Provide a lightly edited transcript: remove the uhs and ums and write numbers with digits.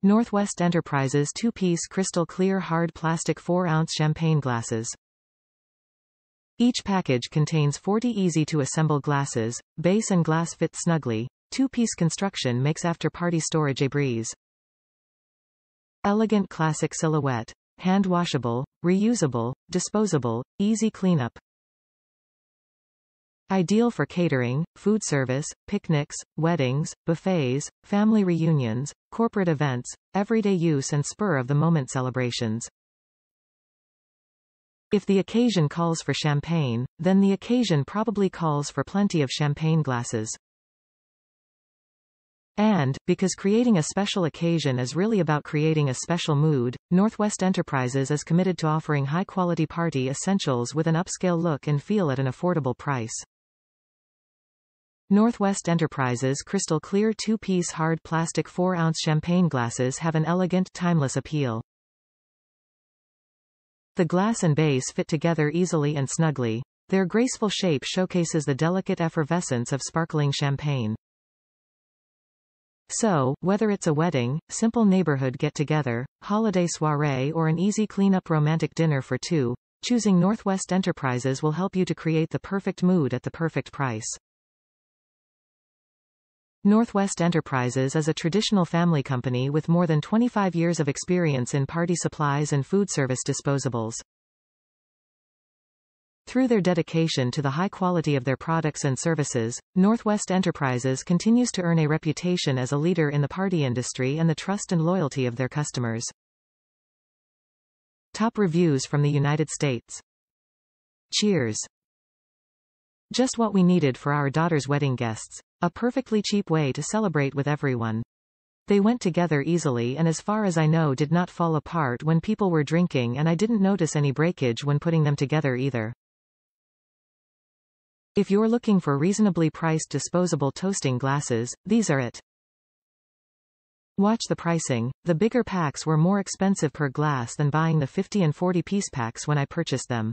Northwest Enterprises 2-piece crystal clear hard plastic 4-ounce champagne glasses. Each package contains 40 easy-to-assemble glasses. Base and glass fit snugly. 2-piece construction makes after-party storage a breeze. Elegant classic silhouette. Hand washable, reusable, disposable, easy cleanup. Ideal for catering, food service, picnics, weddings, buffets, family reunions, corporate events, everyday use and spur-of-the-moment celebrations. If the occasion calls for champagne, then the occasion probably calls for plenty of champagne glasses. And, because creating a special occasion is really about creating a special mood, Northwest Enterprises is committed to offering high-quality party essentials with an upscale look and feel at an affordable price. Northwest Enterprises crystal clear 2-piece hard plastic 4-ounce champagne glasses have an elegant, timeless appeal. The glass and base fit together easily and snugly. Their graceful shape showcases the delicate effervescence of sparkling champagne. So, whether it's a wedding, simple neighborhood get-together, holiday soiree or an easy clean-up romantic dinner for two, choosing Northwest Enterprises will help you to create the perfect mood at the perfect price. Northwest Enterprises is a traditional family company with more than 25 years of experience in party supplies and food service disposables. Through their dedication to the high quality of their products and services, Northwest Enterprises continues to earn a reputation as a leader in the party industry and the trust and loyalty of their customers. Top reviews from the United States. Cheers! Just what we needed for our daughter's wedding guests. A perfectly cheap way to celebrate with everyone. They went together easily and as far as I know did not fall apart when people were drinking, and I didn't notice any breakage when putting them together either. If you're looking for reasonably priced disposable toasting glasses, these are it. Watch the pricing. The bigger packs were more expensive per glass than buying the 50 and 40 piece packs when I purchased them.